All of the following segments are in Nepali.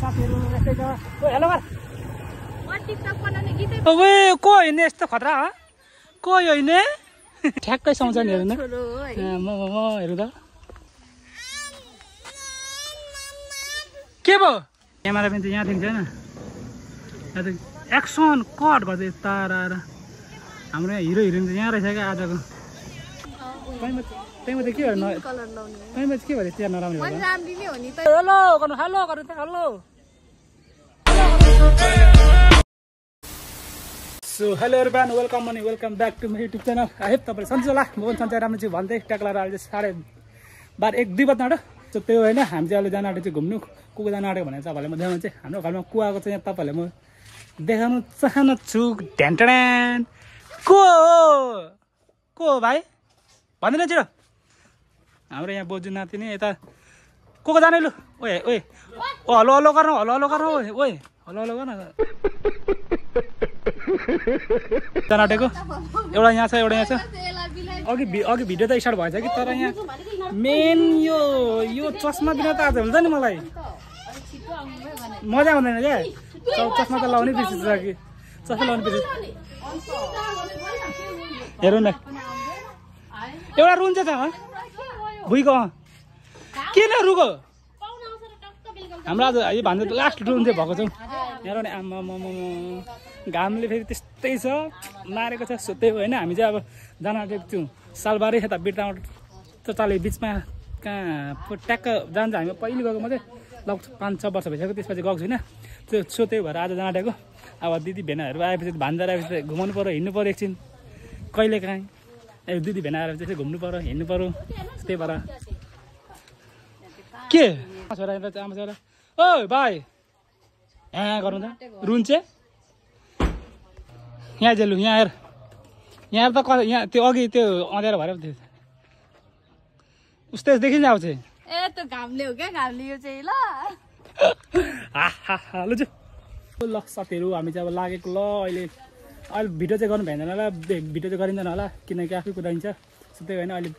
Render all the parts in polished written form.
साथीहरु यस्तै छ ओ हेलो गर टिकटक बनाउने गीतै ओए को हैन यस्तो खतरा हो को हैन ठ्याक्कै साउँछ नि हेर्नु न म हेर्नु त के भयो क्यामेराम्यान चाहिँ यहाँ देखिन्छ हैन एक्सन कट गर्दै तारा हाम्रो यहाँ हिरो हिरोइन चाहिँ यहाँ रहेछ क्या आजको त्यही के भएर के भएर त्यहाँ नराम्रो हेलो गर्नु हेलो गर्नु त hello so hello everyone welcome Mani welcome back to my YouTube channel I hope तपाईले सन्चै होला म पनि सन्चै राम्रो छु भन्दै ट्याक्लाएर अहिले 12:30 1-2 बज्न आँट्यो सो त्यो होइन हामी चाहिँ अहिले जान आँटेको चाहिँ घुम्नु को जान आँटेको भनेर तपाईँहरूलाई म देखाउनु चाहिँ हाम्रो घरमा को आएको चाहिँ यहाँ तपाईँहरूलाई म देखाउनु चाहन्छु ढ्यान्टड्यान को हो भाइ भन्दैन छिटो हाम्रो यहाँ बोजू नाति नै यता को जाने लु ओए ओए ओ हलो हलो गर्नु ओए हलो हलो गर्न जान आँटेको एउटा यहाँ छ अघि भिडियो त स्टार्ट भएछ कि तर यहाँ मेन यो चस्मा बिना त आज हुन्छ नि मलाई मजा आउँदैन क्या चस्मा त लाउनै बिर्सिन्छ कि चस्मा लाउनु बिर्सिन्छ हेरौँ न एउटा रुन्छ त भुइँको किन रुको हाम्रो आज यो भन्दा लास्ट रुन चाहिँ भएको छौँ हेर नि आमा घामले फेरि त्यस्तै छ मारेको छ सोध्दै होइन हामी चाहिँ अब जान आँटेको थियौँ सालबारी यता बिर्तामा चाले बिचमा कहाँ ट्याक्क जान्छ हामी पहिले गएको मात्रै लगभग 5-6 वर्ष भइसक्यो त्यसपछि गएको छुइनँ त्यो त्यही भएर आज जान आँटेको अब दिदी भेनाहरू आएपछि भान्जा आएपछि घुमाउनु पऱ्यो हिँड्नु पऱ्यो एकछिन कहिले काहीँ दिदी भेना आएर त्यसै घुम्नु पऱ्यो हिँड्नु पऱ्यो त्यही भएर के छोरा आमा छोरा ओ भाइ यहाँ गर्नु त रुन्चे यहाँ जेलु यहाँ हेर यहाँ त यहाँ त्यो अघि त्यो अँध्यारो भएर थियो उस्तै देखिन्छ आउँछ ए त घामले हो क्या घामले यो चाहिँ ल लु ल साथीहरू हामी चाहिँ अब लागेको ल अहिले भिडियो चाहिँ गर्नु भ्याइँदैन होला भिडियो चाहिँ गरिँदैन होला किनकि आफै कुदाइन्छ त्यही भएन अहिले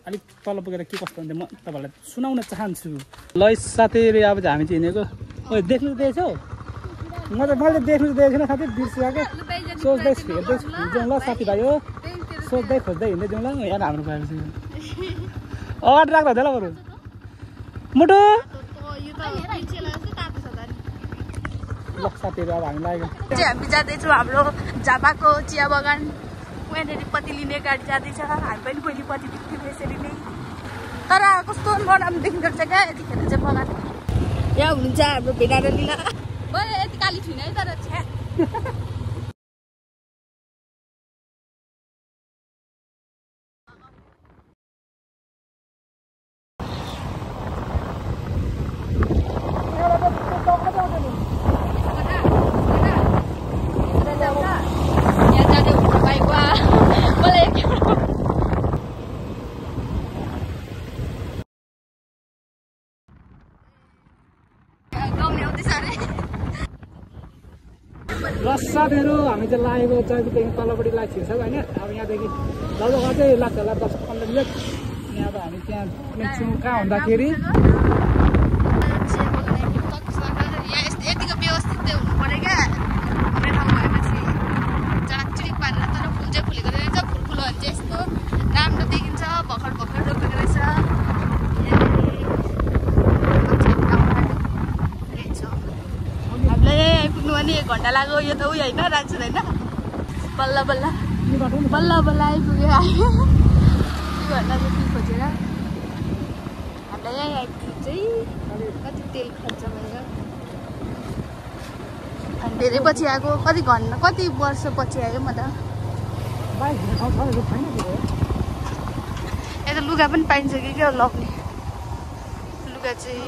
अलिक तल पुगेर के कस्तो हुन्छ म तपाईँहरूलाई सुनाउन चाहन्छु ल साथीहरू अब चाहिँ हामी चाहिँ हिँडेको ओ देख्नु त देखेछौ मैले देख्नु त देखेको छैन साथी बिर्सिरहेको सोच्दै हिँड्छौँ ल साथीभाइ हो सोच्दै खोज्दै हिँड्दै जाउँ ल यहाँ हाम्रो पाएपछि अगाडि राख्दा हुँदैन बरु मुटु ल साथीहरू अब हामी लागेको हामी जाँदैछौँ हाम्रो झापाको चिया बगान उहाँनिर पत्ती लिने गाडी जाँदैछ हामी पनि पहिले पत्ती देख्थ्यौँ यसरी नै तर कस्तो नराम्रो देखिँदो रहेछ क्या यतिखेर चाहिँ बगान यहाँ हुनुहुन्छ हाम्रो भेना र लिला यति काली छुइनँ है तर छ्या ल साथीहरू हामी चाहिँ लागेको जयपुरदेखि तलपट्टि लाग छिर्छौँ होइन अब यहाँदेखि लगभग चाहिँ लाग्छ होला 10-15 मिनट यहाँ अब हामी त्यहाँ पुग्छौँ कहाँ हुँदाखेरि यतिको व्यवस्थित हुनु पऱ्यो क्या हाम्रो ठाउँ भएपछि चराकचिरिक पारेर तर फुल चाहिँ फुलेको रहेछ फुल हो भने चाहिँ यस्तो राम्रो देखिन्छ भर्खर रोपेको रहेछ हामीलाई आइपुग्नु भने 1 घन्टा लाग्यो यो त उयो होइन राख्छु होइन बल्ल बल्ल आइपुग्यो 2 घन्टा जति खोजेर हामीलाई यहीँ आइपुग्नु चाहिँ कति तेल खर्च भएर अनि धेरै पछि आएको कति वर्ष पछि आयो म त यता लुगा पनि पाइन्छ कि क्या लग्ने लुगा चाहिँ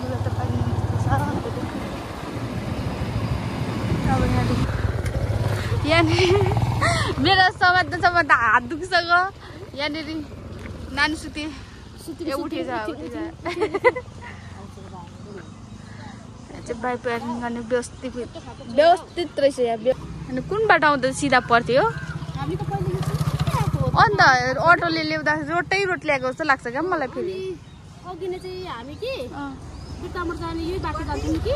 लुगा त पाइन्छ अब यहाँनिर मेरो समात्दा हात दुखिसक्यो यहाँनिर नानी सुते उठेछ चाहिँ बाइक पार्किङ गर्ने व्यवस्थित रहेछ यहाँ अनि कुन बाटो आउँदा सिधा पर्थ्यो अन्त अटोले ल्याउँदाखेरि रोड ल्याएको जस्तो लाग्छ क्या मलाई फेरि अघि नै चाहिँ हामी के बिर्तामोड जाने यही बाटो जान्थ्यो नि कि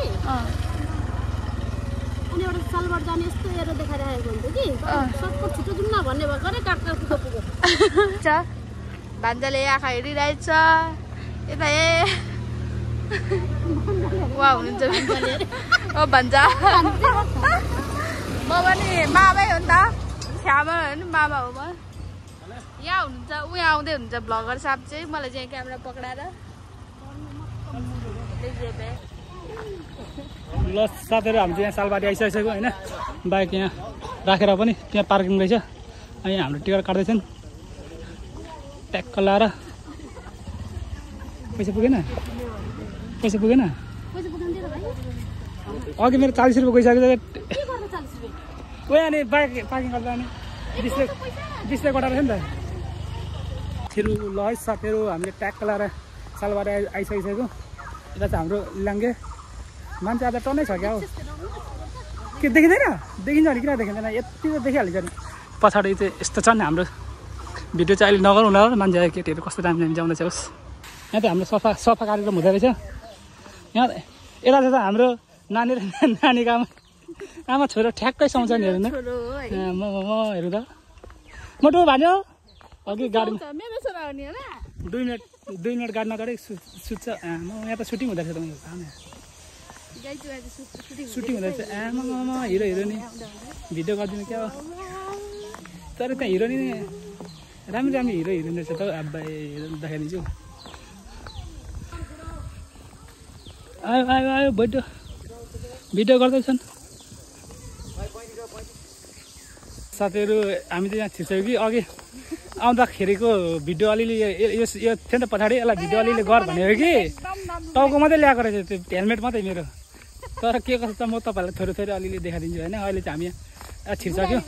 अनि एउटा सालबाट जाने यस्तो हेरेर देखाइरहेको हुन्थ्यो कि सर्टकट छिटो जाउँ न भन्ने भएकोले काट्दा पुग्यो भान्जाले आँखा हेरिरहेछ यता ए उहाँ हुनुहुन्छ ओ भान्जा म पनि मामै हो नि त छ्यामा हो नि मामा हो म यहाँ हुनुहुन्छ उहाँ आउँदै हुनुहुन्छ भ्लगर साहब चाहिँ मलाई चाहिँ क्यामेरा पक्राएर ल साथीहरू हामी चाहिँ यहाँ सालबारी आइसकेको होइन बाइक यहाँ राखेर पनि त्यहाँ पार्किङ रहेछ अनि हाम्रो टिकट काट्दैछन् ट्याक्क लाएर पैसा पुगेन अघि मेरो 40 रुपियाँ गइसक्यो अनि बाइक पार्किङ गर्दा अनि डिस्प्ले कटाएर छ नि त छिरू ल है साथीहरू हामीले ट्याक्क लाएर सालबारी आइसकिसक्यो यता चाहिँ हाम्रो लाङ्गे मान्छे आज टन्नै छ क्या हो के देखिँदैन देखिन्छ भने किन देखिँदैन यति त देखिहालिन्छ नि पछाडि चाहिँ यस्तो छ नि हाम्रो भिडियो चाहिँ अहिले नगरौँ होला मान्छे केटीहरू कस्तो दामी जाउँदैछ होस् यहाँ त हाम्रो सफा कार्यक्रम हुँदो रहेछ यहाँ यता चाहिँ हाम्रो नानी र नानीको आमा छोरो ठ्याक्कै सुहाउँछ नि हेर्नु म हेर्नु त मोटो भन्यो अघि गाडीमा 2 मिनट गाडी नगरे सुत्छ यहाँ त सुटिङ हुँदैछ त सुटिङ हुँदैछ आमा हिरो हिरोनी भिडियो गरिदिनु क्या तर त्यहाँ हिरोनी राम्रो हिरो हिरोइन रहेछ त अब देखाइदिन्छु आयो भिडियो गर्दैछन् साथीहरू हामी चाहिँ यहाँ छिर्छौँ कि अघि आउँदाखेरिको भिडियो अलिअलि यो थियो नि त पछाडि यसलाई भिडियो अलिअलि गर भनेको कि टाउको मात्रै ल्याएको रहेछ त्यो हेलमेट मात्रै मेरो तर के कस्तो छ म तपाईँहरूलाई थोरै अलिअलि देखाइदिन्छु होइन अहिले चाहिँ हामी यहाँ छिर्सक्यो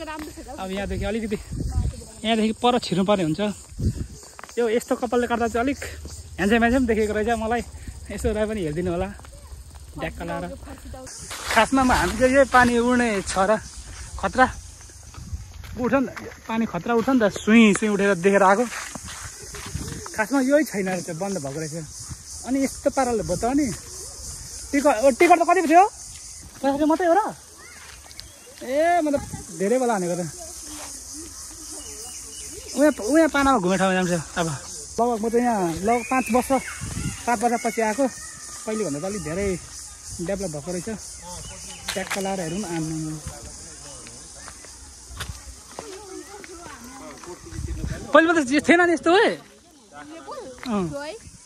अब यहाँदेखि अलिकति यहाँदेखि पर छिर्नुपर्ने हुन्छ यो यस्तो कपालले काट्दा चाहिँ अलिक ह्यान्डसम देखेको रहेछ मलाई यसो रहे पनि हेरिदिनु होला ढ्याक्क लाएर खासमा हामी चाहिँ यही पानी उड्ने छ र खतरा उठ नि पानी खतरा उठ नि त सुई उठेर देखेर आएको खासमा यही छैन रहेछ बन्द भएको रहेछ अनि यस्तो पाराले भयो त नि टिकट त कति थियो 50 मात्रै हो र ए म त धेरै बेला हानेको त उहाँ पानामा घुमे ठाउँमा जान्छ अब लगभग म त यहाँ लगभग 5 वर्ष 7 वर्षपछि आएको कहिले भन्दा त अलिक धेरै डेभलप भएको रहेछ ट्याक्क लाएर हेरौँ आम्मा पहिले त थिएन नि यस्तो है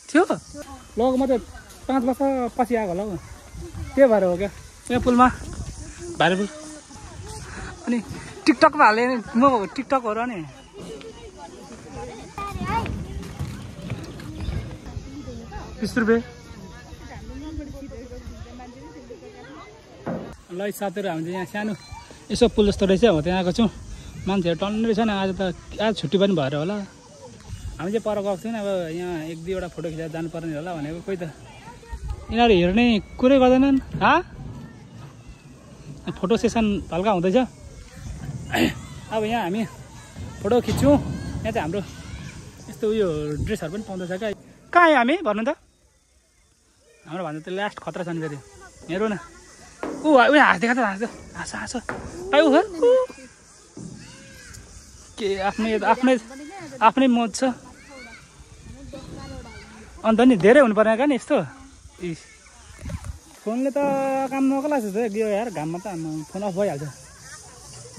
थियो लगभग म त 5 वर्ष पछि आएको होला हौ त्यही भएर हो क्या यहाँ पुलमा भाइरल पुल अनि टिकटकमा हाले म टिकटक हो र नि ₹20 ल साथीहरू हामी चाहिँ यहाँ सानो यसो पुल जस्तो रहेछ हो त्यहाँ आएको छौँ मान्छेहरू टन्नै रहेछ नि आज छुट्टी पनि भएर होला हामी चाहिँ पर गएको छैन अब यहाँ 1-2 फोटो खिचेर जानुपर्ने होला भनेको कोही त यिनीहरू हेर्ने कुरै गर्दैनन् फोटो सेसन हल्का हुँदैछ अब यहाँ हामी फोटो खिच्छौँ यहाँ चाहिँ हाम्रो यस्तो उयो ड्रेसहरू पनि पाउँदैछ क्या कहाँ आयो हामी भन्नु त हाम्रो भन्दा त लास्ट खतरा छ नि फेरि हेरौँ न उयो हाँस देखा त हाँस पाइ उ के आफ्नै मोज छ अन्त नि धेरै हुनु पर्ने क्या नि यस्तो फोनले त काम नकला जस्तो यो यार घाममा त फोन अफ भइहाल्छ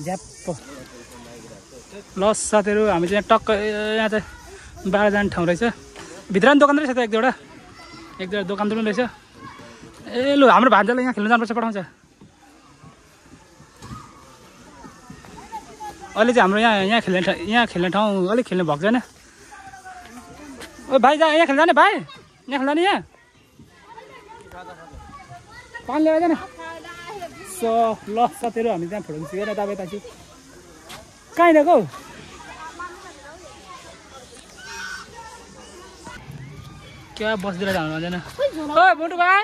झ्याप्प ल साथीहरू हामी चाहिँ टक्क यहाँ चाहिँ बाहिर जाने ठाउँ रहेछ भित्र नि दोकान रहेछ त एक दुईवटा दोकान पनि रहेछ ए लु हाम्रो भान्जाले यहाँ खेल्नु जानुपर्छ पठाउँछ अहिले चाहिँ हाम्रो यहाँ खेल्ने ठाउँ अलिक खेल्ने भएको छैन ओ भाइ यहाँ खेल्न जाने भाइ यहाँ खेल्न जाने यहाँ पानी ल्याएर जाने ल साथीहरू हामी त्यहाँ फोटो खिचेर तपाईँ छु कहीँ गएको क्या बसिदिएर जानु भन्छ ओ मोटु भाइ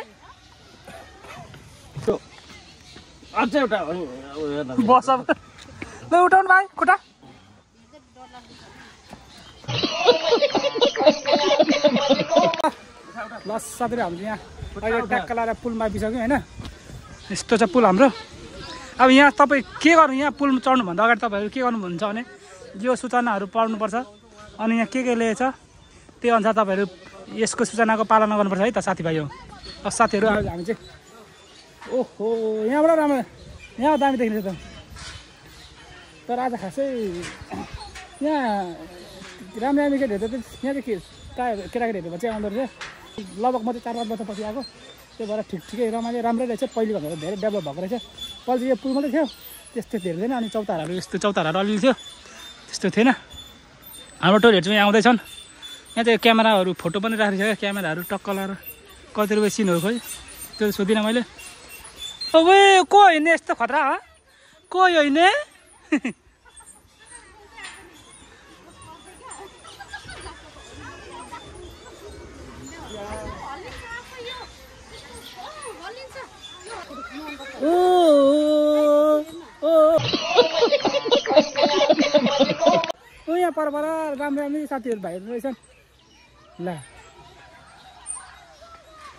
अझै एउटा बस ल उठाउनु भाइ खुट्टा ल साथीहरू हामी यहाँ अहिले ट्याक्क लाएर पुलमा बिसक्यो होइन यस्तो छ पुल हाम्रो अब यहाँ तपाईँ के गर्नु यहाँ पुल चढ्नुभन्दा अगाडि तपाईँहरू के गर्नुहुन्छ भने यो सूचनाहरू पढ्नुपर्छ अनि यहाँ के लेखेको छ त्यही अनुसार तपाईँहरू यसको सूचनाको पालना गर्नुपर्छ है त साथीभाइ हो अब साथीहरू हामी चाहिँ ओहो यहाँबाट राम्रो यहाँ दामी देखिन्छ त तर आज खासै यहाँ राम्रो केटीहरू त यहाँ चाहिँ केटाकेटीहरू चाहिँ आउँदो रहेछ लगभग म चाहिँ 4-5 वर्षपछि आएको त्यो भएर ठिकै रमाइलो राम्रै रहेछ पहिले भन्दा धेरै डेभलप भएको रहेछ पहिले चाहिँ यो पुल मात्रै थियो त्यस्तो धेरै थिएन अनि चौताराहरू यस्तो चौताराहरू अलिअलि थियो त्यस्तो थिएन हाम्रो टोइलेट चाहिँ आउँदैछन् यहाँ चाहिँ क्यामेराहरू फोटो पनि राखेको छ क्या क्यामेराहरू टक्क लाएर कति रुपियाँ सिनहरू खोइ त्यो सोधिनँ मैले अब को हिँड्ने यस्तो खतरा हो को हिँड्ने यहाँ पर राम्रो साथीहरू भाइहरू रहेछन् ल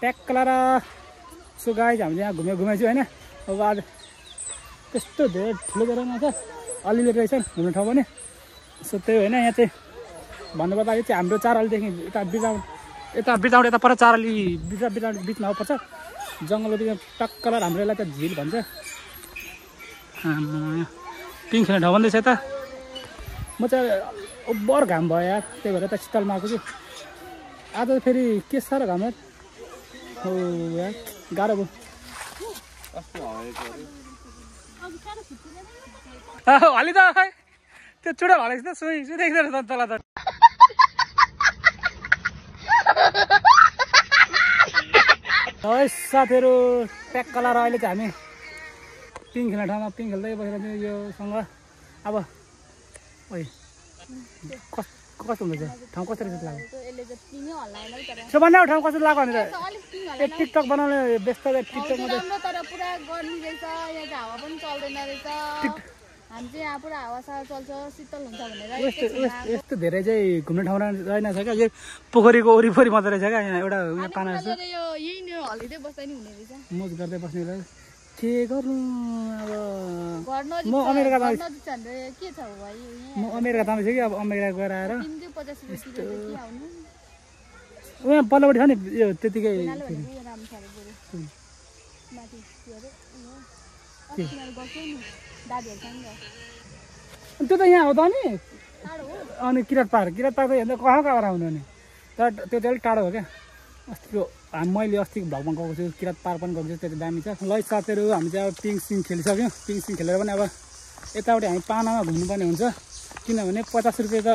ट्याक्क लाएर सो गाइज हामीले यहाँ घुमाइछु होइन अब आज त्यस्तो धेरै ठुलो जग्गामा छ अलिअलि रहेछन् घुम्ने ठाउँ पनि सो त्यही होइन यहाँ चाहिँ भन्नुपर्दा यो चाहिँ हाम्रो चारअलीदेखि यता बिटाउट यता पर चारअली बिचमा पर्छ जङ्गलको बिचमा टक्क लाएर हाम्रो यसलाई त झिल भन्छ पिङ खेल्ने ठाउँ भन्दैछ यता म चाहिँ ओभर घाम भयो यार त्यही भएर त शीतलमा आएको छु आज फेरि के साह्रो घाम हो यार गाह्रो भयो हली त खै त्यो चुडा हलेको त सुदेख्दैन त तल त है साथीहरू ट्याक्क लाएर अहिले चाहिँ हामी पिङ खेल्ने ठाउँमा पिङ खेल्दै बसेर चाहिँ योसँग अब ओइ कस्तो हुँदैछ ठाउँ कस्तो रहेछ लाग्यो त्यो बनाऊ ठाउँ कस्तो लाग्यो भनेर ए टिकटक बनाउने व्यस्त टिकटकमा तर पुरा गर्मी रहेछ यहाँ चाहिँ हावा पनि चल्दैन रहेछ हामी चाहिँ यहाँ पुरा हावा सावा चल्छ शीतल हुन्छ भनेर यस्तो धेरै चाहिँ घुम्ने ठाउँ रहेनछ क्या यो पोखरीको वरिपरि मात्रै रहेछ क्या यहाँ एउटा यहाँ पाना रहेछ यही नै हलिँदै बस्दा नि हुने रहेछ मोज गर्दै बस्ने रहेछ के गर्नु अब म अमेरिका जाँदैछु कि अब अमेरिका गएर आएर उहाँ पल्लोपट्टि छ नि यो त्यतिकै त्यो त यहाँ हो त अनि किरात पार त हेर्दा कहाँबाट आउनु नि तर त्यो चाहिँ अलिक टाढो हो क्या अस्तिको मैले अस्तिको भ्लगमा गएको छु किरात पार पनि गएको छु त्यो दामी छ ल साथीहरू हामी चाहिँ अब पिङ सिङ खेलिसक्यौँ पिङ सिङ खेलेर पनि अब यतापट्टि हामी पानामा घुम्नुपर्ने हुन्छ किनभने 50 रुपियाँ त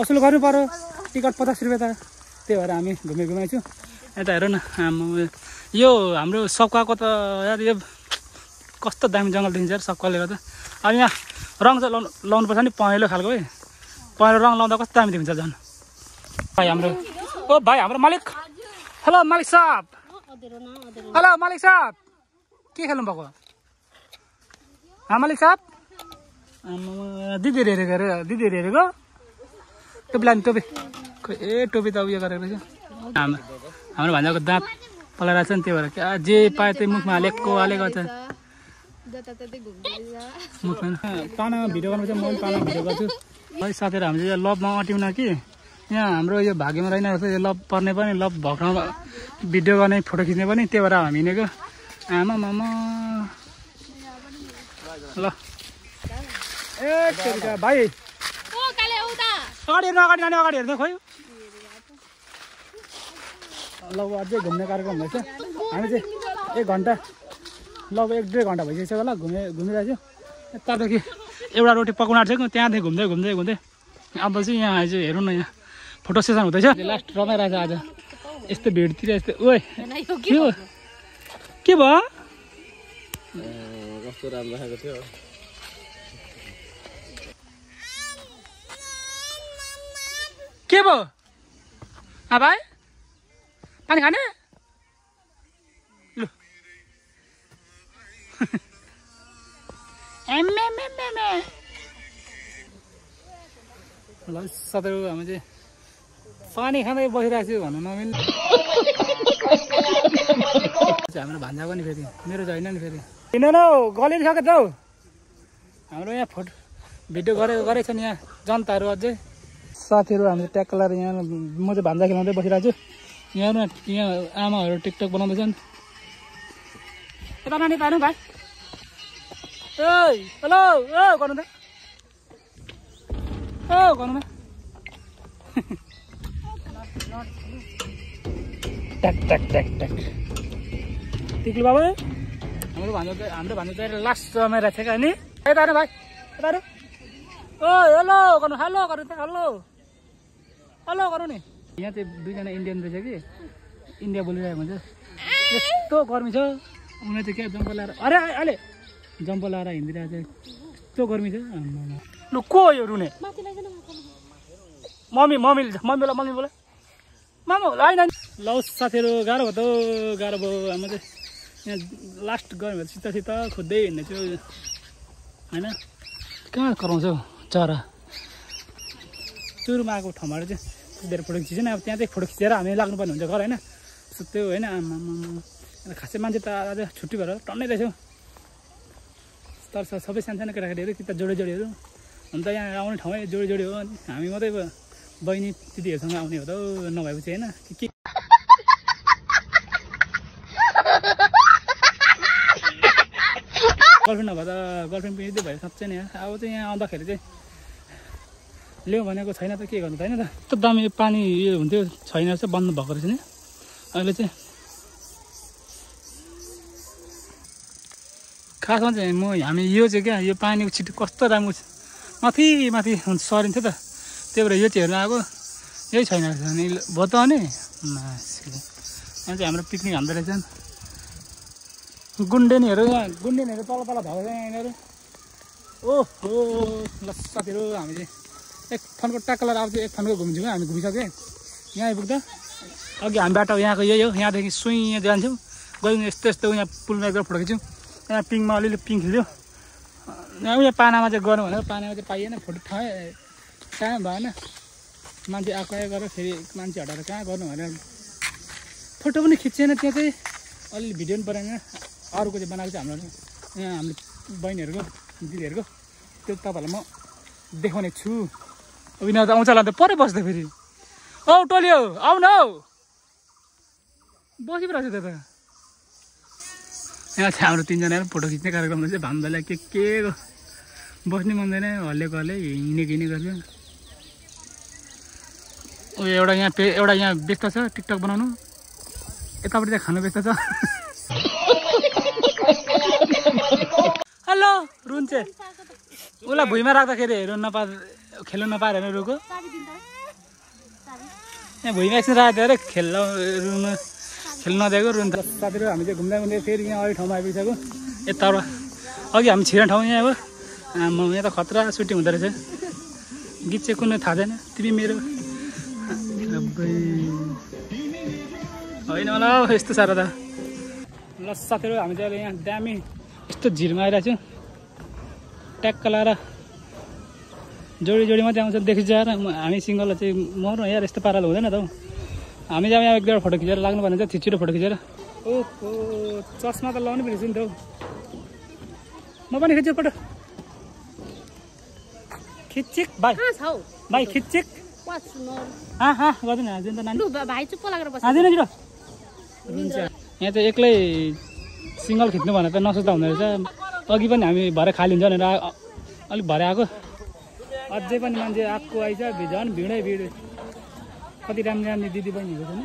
असुल गर्नु पर्यो टिकट 50 रुपियाँ त त्यही भएर हामी घुमाइछु यता हेर न यो हाम्रो सब्काको त यार यो कस्तो दामी जङ्गल देखिन्छ यार सब्काले गर्दा अनि यहाँ रङ चाहिँ लाउनुपर्छ नि पहेँलो खालको है पहेँलो रङ लाउँदा कस्तो दामी देखिन्छ झन् भाइ हाम्रो ओ भाइ हाम्रो मालिक हेलो मालिक साहब हेलो मालिक साहब के खेल्नु भएको मालिक साहब दिदीहरू हेरेको दिदीहरू हेरेको टोपी लाने टोपी ए टोपी त उयो गरेको रहेछ हाम्रो भान्जाको दाँत पलाइरहेको छ नि त्यही भएर क्या जे पायो त्यही मुखमा हालेको छ मुखमा पानामा भिडियो गर्नु चाहिँ म पनि पानामा भिडियो गर्छु है साथीहरू हामी चाहिँ लभमा अट्यौँ कि यहाँ हाम्रो यो भाग्यमा रहेन यो लभ पर्ने पनि लभ भएको ठाउँमा भिडियो गर्ने फोटो खिच्ने पनि त्यही भएर हामी हिँडेको आमा मामा ल ए भाइ अगाडि हेर्नु अगाडि नानी अगाडि हेर्नु खोइ ल अझै घुम्ने कार्यक्रम भएछ हामी चाहिँ 1 घन्टा लगभग 1-1.5 घन्टा भइसक्यो होला घुमिरहेको थियो यतादेखि एउटा रोटी पकाउनु आँटेको थियो त्यहाँदेखि घुम्दै अब चाहिँ यहाँ आएछ हेरौँ न यहाँ फोटो सेसन हुँदैछ लास्ट रमाइरहेछ आज यस्तो भिडतिर यस्तो ओए के भयो कस्तो राम्रो खाएको थियो के भयो भाइ पानी खाने लु ल साथीहरू हामी चाहिँ पानी खाँदै बसिरहेको छु भन्नु नमिल्ने हाम्रो भान्जा पनि फेरि मेरो छैन नि फेरि किन न गलिसक्यो त हौ हाम्रो यहाँ फोटो भिडियो गरेछ नि यहाँ जनताहरू अझै साथीहरू हाम्रो ट्याक्कलर यहाँ म चाहिँ भान्जा खेलाउँदै बसिरहेको छु यहाँ आमाहरू टिकटक बनाउँदैछन् यता नानी तार्नु भाइ ओइ हेलो ओ गर्नु त ओ गर्नु न ट्याक ट्याक ट्याक ट्याक टिक्लु बाबु हाम्रो भन्नु चाहिँ लास्ट समय रहेछ क्या नि यता आएर भाइ यता आएर ओ हेलो गर्नु हेलो गर्नु त हेलो हेलो गर्नु नि यहाँ चाहिँ दुईजना इन्डियन रहेछ कि इन्डिया बोलिरहेको हुन्छ यस्तो गर्मी छ उनीहरू चाहिँ क्या जम्पर लाएर अरे अहिले जम्पर लाएर हिँडिरहेको चाहिँ यस्तो गर्मी छ लु को यो रुने मम्मी बोला मम्मी बोला मामा होइन ल साथीहरू गाह्रो भयो त गाह्रो भयो हाम्रो चाहिँ यहाँ लास्ट गऱ्यो भने सित खोज्दै हिँड्ने छु होइन कहाँ कराउँछ हौ चरा सुरुमा आएको ठाउँबाट चाहिँ कुदेर फोटो खिचेन अब त्यहाँ चाहिँ फोटो खिचेर हामी लाग्नुपर्ने हुन्छ घर होइन त्यो होइन खासै मान्छे त आज छुट्टी भएर टन्नै रहेछौँ तर सबै सानसानो केटाकेटीहरू कि त जोडीहरू हुन त यहाँ आउने ठाउँै जोडी हो हामी मात्रै बहिनी दिदीहरूसँग आउने हो त नभएपछि होइन के गर्लफ्रेन्ड नभए त गर्लफ्रेन्ड पनि भयो साँच्चै नि अब चाहिँ यहाँ आउँदाखेरि चाहिँ ल्याउ भनेको छैन त के गर्नु त होइन त यस्तो दामी पानी यो हुन्थ्यो छैन चाहिँ बन्द भएको रहेछ नि अहिले चाहिँ खासमा चाहिँ हामी यो चाहिँ क्या यो पानीको छिटो कस्तो राम्रो माथि सरिन्थ्यो त त्यही भएर यो चाहिँ हेर्नु आएको यही छैन रहेछ अनि भयो त अनि यहाँ चाहिँ हाम्रो पिकनिक हान्दो रहेछन् गुन्डेनीहरू तल भएको छ यहाँनिर ओहो ल साथीहरू हामी चाहिँ एक फनको टाक्कलर आउँछ एक फनको घुम्छौँ हामी घुमिसक्यो यहाँ आइपुग्दा अघि हामी बाटो यहाँको यही हो यहाँदेखि सुई जान्छौँ गयौँ यस्तो यहाँ पुलमा एकदम फोटो खिच्यौँ यहाँ पिङमा अलिअलि पिङ खिच्यो यहाँ पानामा चाहिँ गर्नु भनेर पानामा चाहिँ पाइएन फोटो टाइम भएन मान्छे आएको गरेर फेरि मान्छे हटाएर कहाँ गर्नु भनेर फोटो पनि खिचेन त्यहाँ चाहिँ अलिअलि भिडियो पनि बनाएन अरूको चाहिँ बनाएको चाहिँ हाम्रो यहाँ हाम्रो बहिनीहरूको दिदीहरूको त्यो तपाईँहरूलाई म देखाउने छु उनीहरू त आउँछ होला त परै बस्दै फेरि औ टोलियो आउन हौ बसिरहेको छ त यहाँ चाहिँ हाम्रो तिनजना फोटो खिच्ने कार्यक्रममा चाहिँ भान्दालाई के बस्नै मिल्दैन हल्लेको हल्ले हिँडेको गर्छ उयो एउटा यहाँ व्यस्त छ टिकटक बनाउनु यतापट्टि चाहिँ खानु व्यस्त छ हेलो रुन्छ उसलाई भुइँमा राख्दाखेरि खेल्नु नपाएर होइन रुको यहाँ भुइँमा एकछिन राखेको थियो अरे खेल्नु नदिएको रुन्छ साथीहरू हामी चाहिँ घुम्दै फेरि यहाँ अरू ठाउँमा आइपुगिसक्यो यताबाट अघि हामी छिर्ने ठाउँ यहाँ अब यहाँ त खतरा सुटिङ हुँदो रहेछ गीत चाहिँ कुनै थाहा छैन तिमी मेरो होइन होला यस्तो साह्रो त ल साथीहरू हामी चाहिँ यहाँ दामी यस्तो झिरमा आइरहेको छौँ ट्याक्क लाएर जोडी मात्रै आउँछ देखिजाएर हामी सिङ्गललाई चाहिँ मर्नु यार यस्तो पाराले हुँदैन त हौ हामी चाहिँ यहाँ एकदुईवटा फोटो खिचेर लाग्नु भने चाहिँ छिटो फोटो खिचेर ओहो चस्मा त लाउनु बिर्छु नि त हौ म पनि खिच्छु फोटो खिचिक भाइ खिचिक गर्दैन हाल्दैन त नानी हाल्दैन छिटो हुन्छ यहाँ चाहिँ एक्लै सिङ्गल खिच्नु भने त नसोच्दा हुँदो रहेछ अघि पनि हामी भरे खाली हुन्छ भनेर अलिक भरे आएको अझै पनि मान्छे आएको आइज झन् भिडै भिड कति राम्रो दिदी बहिनीहरू छ नि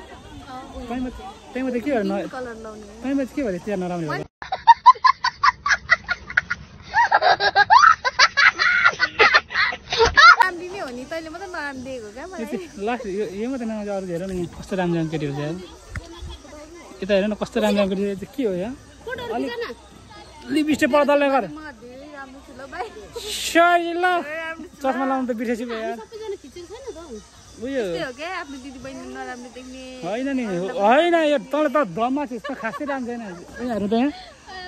त्यहीमा चाहिँ के भएर त्यहीमा चाहिँ के भएर चिया नराम्रो भयो लास्ट यो मात्रै नआउँछ अरू हेर न कस्तो राम्रो केटीहरू छ यता हेर न कस्तो राम्रो केटी के हो यहाँ अलिक लिपस्टिक पर्दाले गर ल चस्मा लाउनु त बिर्सेछु यार उयो होइन नि होइन यो तल त दममा छ यस्तो खासै राम्रो छैन उनीहरू त यहाँ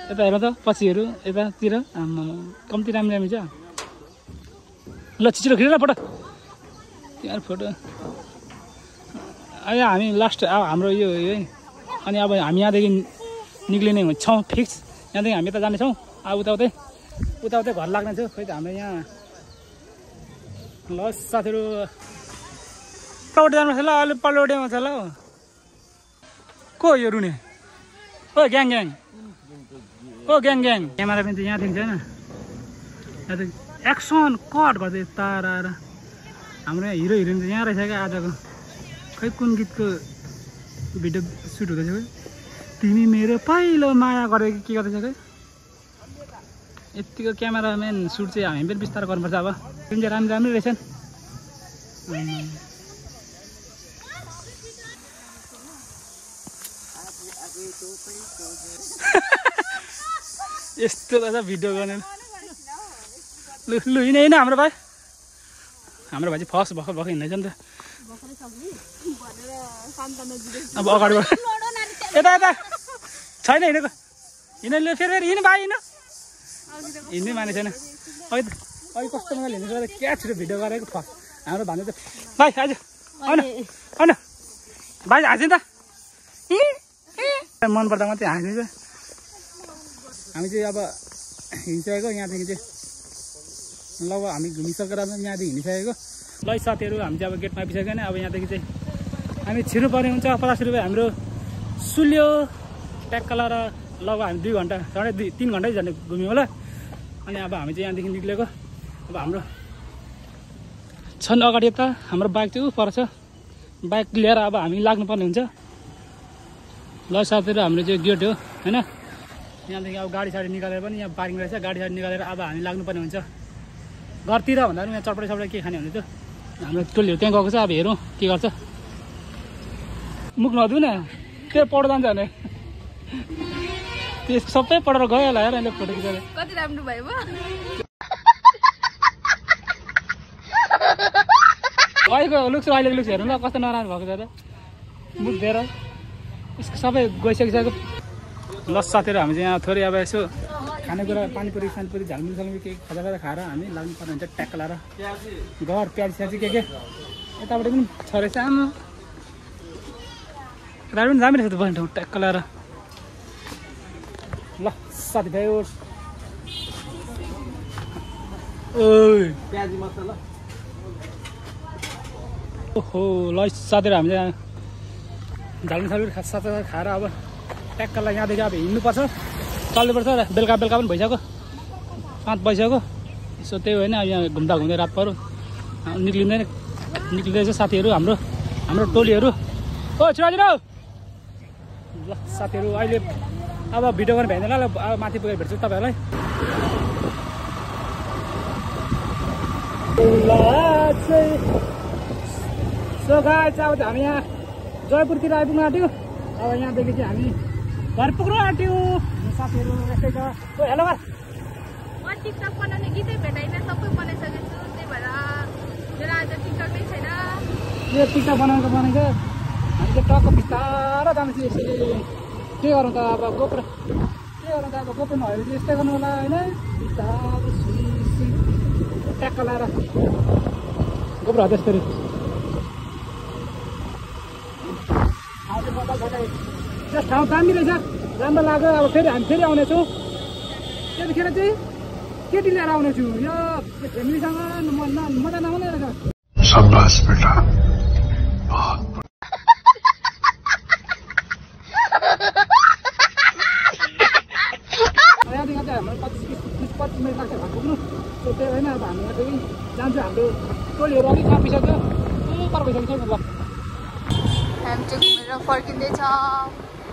यता हेर त पछिहरू यतातिर कम्ती राम्रो छ ल छिटो खिचेर फोटो यार फोटो अहिले हामी लास्ट अब हाम्रो यो अनि अब हामी यहाँदेखि निक्लिने छौँ फिक्स। यहाँदेखि हामी यता जानेछौँ। अब उताउतै घर लाग्ने छु। खोइ त हाम्रो यहाँ ल साथीहरू पल्लोपट्टि जानुपर्छ ल। अलि पल्लोपट्टिमा छ ल। को यो रुने? ओ ग्याङ क्यामेरा पनि त यहाँदेखि छैन। यहाँदेखि एक्सन कट गर्दै तार आएर हाम्रो यहाँ हिरो हिरोइन त यहाँ रहेछ क्या आजको। खै कुन गीतको भिडियो सुट हुँदैछ खै? तिमी मेरो पहिलो माया गरेको के गर्दैछ खै? यतिको क्यामेराम्यान सुट चाहिँ हामी पनि बिस्तारै गर्नुपर्छ। अब जुन चाहिँ राम्रो रहेछन्। यस्तो रहेछ भिडियो गर्ने। लु हिँड्दैन हाम्रो भाइ चाहिँ फर्स्ट भर्खर हिँड्दैछ नि त। अब अगाडि यता छैन हिँडेको। हिँड्नु फेरि हिँड्नु भाइ हिँड्नै माने छैन। अहिले कस्तो मजाले हिँडेको क्या छिटो भिडियो गरेको फर्स्ट हाम्रो भन्नु त भाइ आज होइन भाइ हाँस्यो नि त मन पर्दा मात्रै हाँस्दैछ। हामी चाहिँ अब हिँडिसकेको यहाँदेखि चाहिँ ल हामी घुमिसकेर यहाँदेखि हिँडिसकेको। ल साथीहरू हामी चाहिँ अब गेटमा आइसक्यो होइन। अब यहाँदेखि चाहिँ हामी छिर्नुपर्ने हुन्छ। 50 रुपियाँ हाम्रो सुल्यो ट्याक्कला र लगभग हामी 2 घन्टा 3 घन्टै झन्डै घुम्यौँ होला। अनि अब हामी चाहिँ यहाँदेखि निक्लेको। अब हाम्रो छन् अगाडि यता हाम्रो बाइक चाहिँ पर छ। बाइक लिएर अब हामी लाग्नुपर्ने हुन्छ। ल साथीहरू हाम्रो चाहिँ गेट हो होइन। यहाँदेखि अब गाडी निकालेर पनि यहाँ पार्किङ रहेछ। गाडी निकालेर अब हामी लाग्नुपर्ने हुन्छ घरतिर। भन्दा पनि यहाँ चटपटे के खाने हुने त हाम्रो टोलीहरू त्यहाँ गएको छ। अब हेरौँ के गर्छ। मुख नधुन त्यो पढ्दा जान्छ भने त्यो सबै पढेर गयो होला यार। अहिले फोटो खिचेर कति राम्रो भयो अहिलेको लुक्स हेर्नु ल कस्तो नराम्रो भएको छ त मुख दिएर सबै गइसकिसक्यो। ल साथीहरू हामी चाहिँ यहाँ थोरै अब यसो खानेकुरा पानीपुरी झालमुरी सालमुरी के खाजा खाएर हामी लाग्नुपर्ने हुन्छ ट्याक्क लाएर घर प्याजी के यतापट्टि पनि छ रहेछ। आमा यतापट्टि पनि दामी रहेछ त बस्ने ठाउँ ट्याक्क लाएर। ल साथीभाइ ओहो ल साथीहरू हामी चाहिँ झालमुरी सालमुरी साथ खाएर अब ट्याक्कलाई यहाँदेखि अब हिँड्नुपर्छ चल्नुपर्छ। बेलुका पनि भइसक्यो 5 बजिसक्यो। यसो त्यही होइन अब यहाँ घुम्दा रात पऱ्यो निक्लिँदैछ साथीहरू हाम्रो टोलीहरू। ओ छिराजिरो ल साथीहरू अहिले अब भिडियो गर्ने भ्याइँदैन ल। अब माथि पुगेर भेट्छु तपाईँहरूलाई। सो गाइस अब हामी यहाँ जयपुरतिर आइपुग्नु आँट्यो। अब यहाँदेखि चाहिँ हामी घर पुग्नु आँट्यौँ साथीहरू। यस्तै छ। हेलो म टिकटक बनाउने गीतै भेटाइन सबै बनाइसकेको छु। त्यही भएर मेरो आज टिकटकै छैन। यो टिकटक बनाएको हामी चाहिँ टक्क बिस्तारो जान्छ यसरी। के गरौँ त अब गोप्रो गोप्रोमा हेरेर चाहिँ यस्तै गर्नु होला होइन। बिस्तारो ट्याक्क लाएर गोप्रो त्यस्तरी त्यस ठाउँ दामी रहेछ राम्रो लाग्यो। अब फेरि हामी फेरि आउनेछौँ। त्यतिखेर चाहिँ केटी लिएर आउनेछु। यो फ्यामिलीसँग मजा नआउने रहेछ। शाबाश बेटा यहाँदेखि चाहिँ हाम्रो 25 मिनट लाग्छ घर पुग्नु। त्यही होइन अब हामी यहाँदेखि जान्छु। हाम्रो टोलीहरू अलिक चापिसक्यो पर भइसकेको छ। ल हामी चाहिँ घुमेर फर्किँदैछौँ।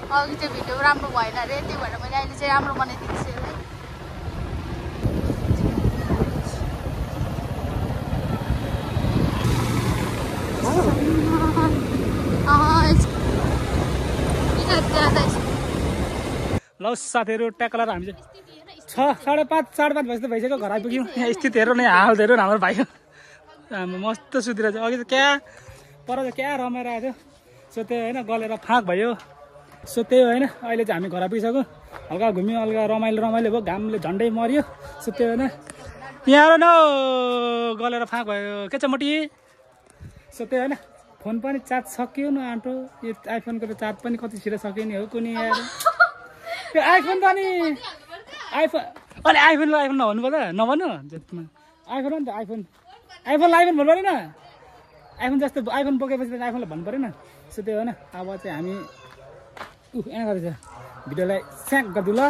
अघि चाहिँ भिडियो राम्रो भएन अरे त्यही भएर मैले अहिले चाहिँ राम्रो बनाइदिएको छु यसलाई। ल साथीहरू ट्याक्कलाएर हामी चाहिँ 6:30 5:30 बजी त भइसक्यो घर आइपुग्यौँ। यहाँ स्थित हेर न हाल हेर न हाम्रो भाइ मस्त सुतिरहेछ। अघि त क्या पर त क्या रमाएर आएको थियो। सो त्यही होइन गलेर फाँक भयो। सो त्यही होइन अहिले चाहिँ हामी घर आइपुगिसक्यो। हल्का घुम्यो हल्का रमाइलो भयो। घामले झन्डै मऱ्यो। सो त्यही होइन यहाँ न गलेर फाँक भयो के छ मोटी। सो त्यही होइन फोन पनि चार्ज सक्यो न आँटो यो आइफोनको त चार्ज पनि कति छिटो सक्यो नि हो कुनै यार त्यो आइफोन त अनि आइफोन अनि आइफोन नभन्नु पर्दा नभन्नु आइफोन हो नि त आइफोन भन्नु पऱ्यो न आइफोन जस्तो आइफोन बोकेपछि त आइफोनलाई भन्नु पऱ्यो न त्यसो त्यो हो न अब चाहिँ हामी यहाँ गरेछ भिडियोलाई स्याक गरिदिउँ ल